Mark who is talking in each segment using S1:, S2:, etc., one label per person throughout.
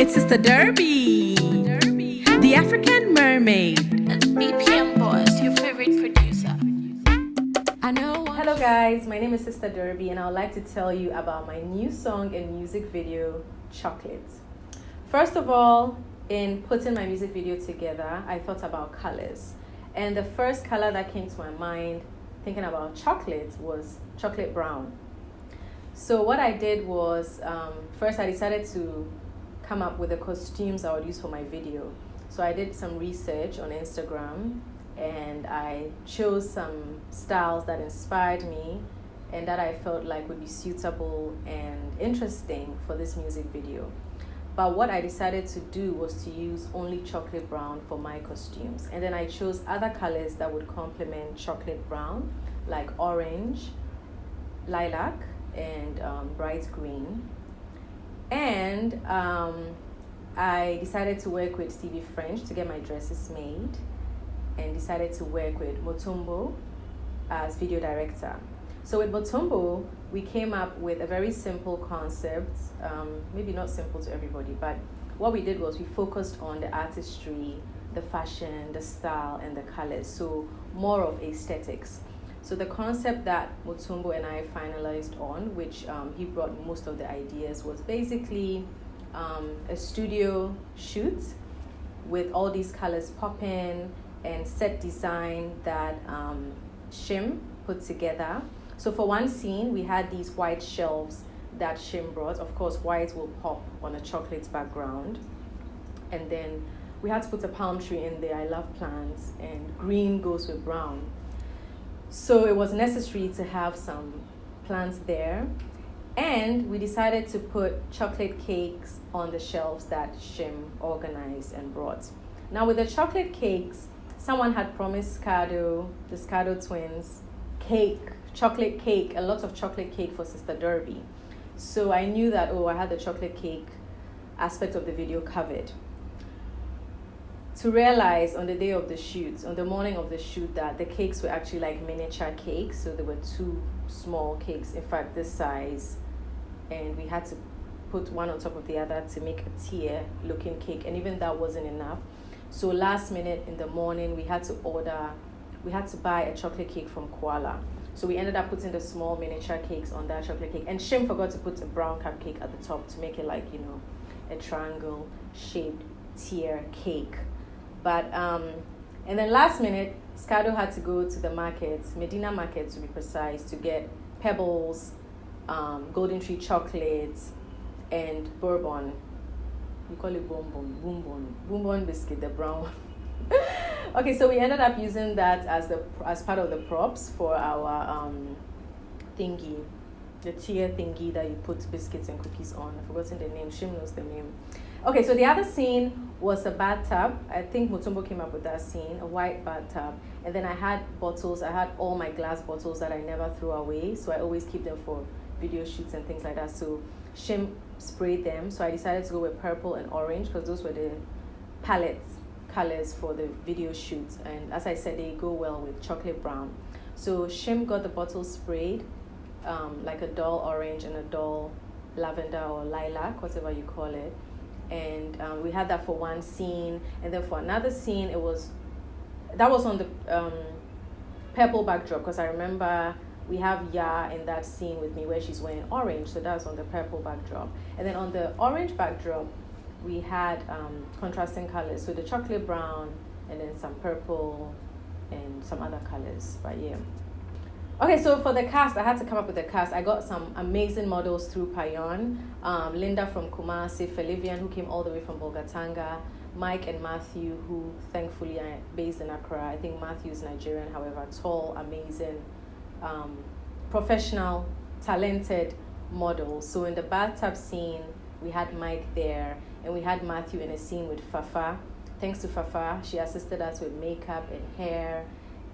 S1: Sister Derby, the African mermaid.
S2: That's BPM Boss, your favorite producer.
S3: Hello guys, my name is Sister Derby and I would like to tell you about my new song and music video, Chocolate. First of all, in putting my music video together, I thought about colors. And the first color that came to my mind thinking about chocolate was chocolate brown. So what I did was, first I decided to come up with the costumes I would use for my video. So I did some research on Instagram and I chose some styles that inspired me and that I felt like would be suitable and interesting for this music video. But what I decided to do was to use only chocolate brown for my costumes. And then I chose other colors that would complement chocolate brown, like orange, lilac, and bright green. And I decided to work with Stevie French to get my dresses made and decided to work with Motumbo as video director. So with Motumbo, we came up with a very simple concept, maybe not simple to everybody, but what we did was we focused on the artistry, the fashion, the style, and the colors, so more of aesthetics. So the concept that Motumbo and I finalized on, which he brought most of the ideas, was basically a studio shoot with all these colors popping and set design that Shim put together. So for one scene, we had these white shelves that Shim brought. Of course, white will pop on a chocolate background. And then we had to put a palm tree in there. I love plants, and green goes with brown. So it was necessary to have some plants there. And we decided to put chocolate cakes on the shelves that Shim organized and brought. Now with the chocolate cakes, someone had promised Schardo, the Schardo twins, chocolate cake, a lot of chocolate cake for Sister Derby. So I knew that, I had the chocolate cake aspect of the video covered. To realize on the day of the shoot, on the morning of the shoot, that the cakes were actually like miniature cakes. So there were two small cakes, in fact this size, and we had to put one on top of the other to make a tier looking cake, and even that wasn't enough. So last minute in the morning, we had to buy a chocolate cake from Kuala. So we ended up putting the small miniature cakes on that chocolate cake, and Shim forgot to put a brown cupcake at the top to make it like, a triangle shaped tier cake. But and then last minute, Schardo had to go to the market, Medina Market to be precise, to get pebbles, golden tree chocolates, and bourbon. We call it bonbon biscuit, the brown one. Okay, so we ended up using that as part of the props for our thingy, the tier thingy that you put biscuits and cookies on. I've forgotten the name. Shim knows the name. Okay, so the other scene was a bathtub. I think Mutumbo came up with that scene, a white bathtub. And then I had bottles. I had all my glass bottles that I never threw away. So I always keep them for video shoots and things like that. So Shim sprayed them. So I decided to go with purple and orange because those were the palette colors for the video shoots. And as I said, they go well with chocolate brown. So Shim got the bottles sprayed, like a dull orange and a dull lavender or lilac, whatever you call it. And we had that for one scene, and then for another scene that was on the purple backdrop, because I remember we have Ya in that scene with me where she's wearing orange, so that's on the purple backdrop. And then on the orange backdrop we had contrasting colors, so the chocolate brown and then some purple and some other colors. But yeah, okay, so for the cast, I had to come up with a cast. I got some amazing models through Payon. Linda from Kumasi, Felivian, who came all the way from Bolgatanga, Mike and Matthew, who thankfully are based in Accra. I think Matthew is Nigerian, however, tall, amazing, professional, talented models. So in the bathtub scene, we had Mike there, and we had Matthew in a scene with Fafa. Thanks to Fafa, she assisted us with makeup and hair.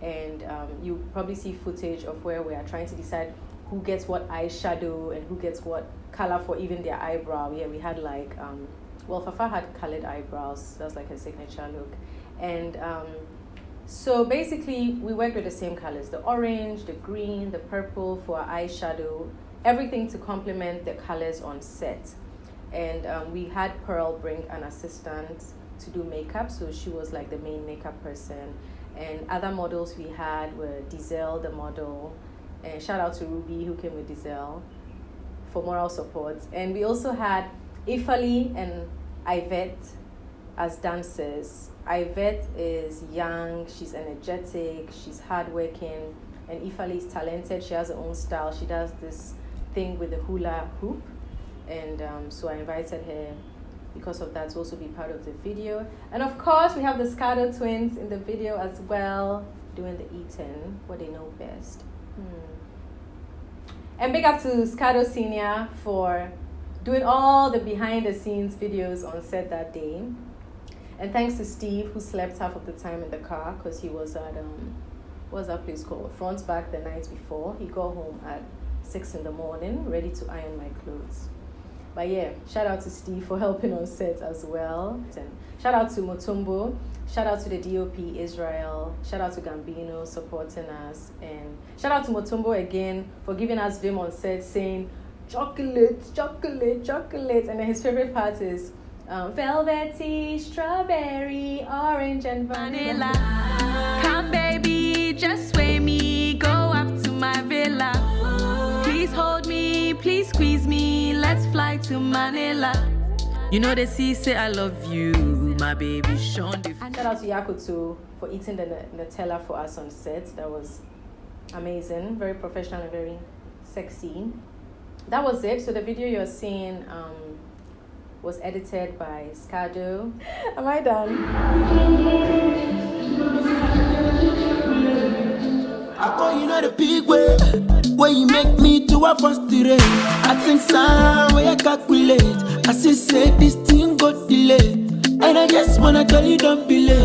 S3: And you probably see footage of where we are trying to decide who gets what eyeshadow and who gets what color for even their eyebrow. Yeah, we had like, Fafa had colored eyebrows. That's like her signature look. And so basically, we worked with the same colors, the orange, the green, the purple for our eyeshadow, everything to complement the colors on set. And we had Pearl bring an assistant to do makeup, so she was like the main makeup person. And other models we had were Diesel, the model, and shout out to Ruby who came with Diesel for moral support. And we also had Ifali and Yvette as dancers. Yvette is young, she's energetic, she's hardworking, and Ifali is talented. She has her own style. She does this thing with the hula hoop, and so I invited her because of that to also be part of the video. And of course, we have the Schardo twins in the video as well, doing the eating, what they know best. And big up to Schardo Senior for doing all the behind the scenes videos on set that day. And thanks to Steve, who slept half of the time in the car because he was at, what's that place called? Front Back the night before. He got home at 6 in the morning, ready to iron my clothes. But yeah, shout out to Steve for helping on set as well. And shout out to Mutombo. Shout out to the DOP Israel. Shout out to Gambino supporting us. And shout out to Mutombo again for giving us vim on set saying, chocolate, chocolate, chocolate. And then his favorite part is velvety, strawberry, orange, and vanilla.
S1: Come, baby, just sway me. Go up to my villa. Please hold me, please squeeze me. Let's fly to Manila. You know they say I love you, my baby Sean.
S3: Shout out to Yakutu for eating the Nutella for us on set. That was amazing, very professional and very sexy. That was it. So the video you're seeing was edited by Schardo. Am I done?
S4: I call you not a big way, where you make me to a frustrate. I think some way I calculate. I say this thing got delayed, and I just wanna tell you don't be late.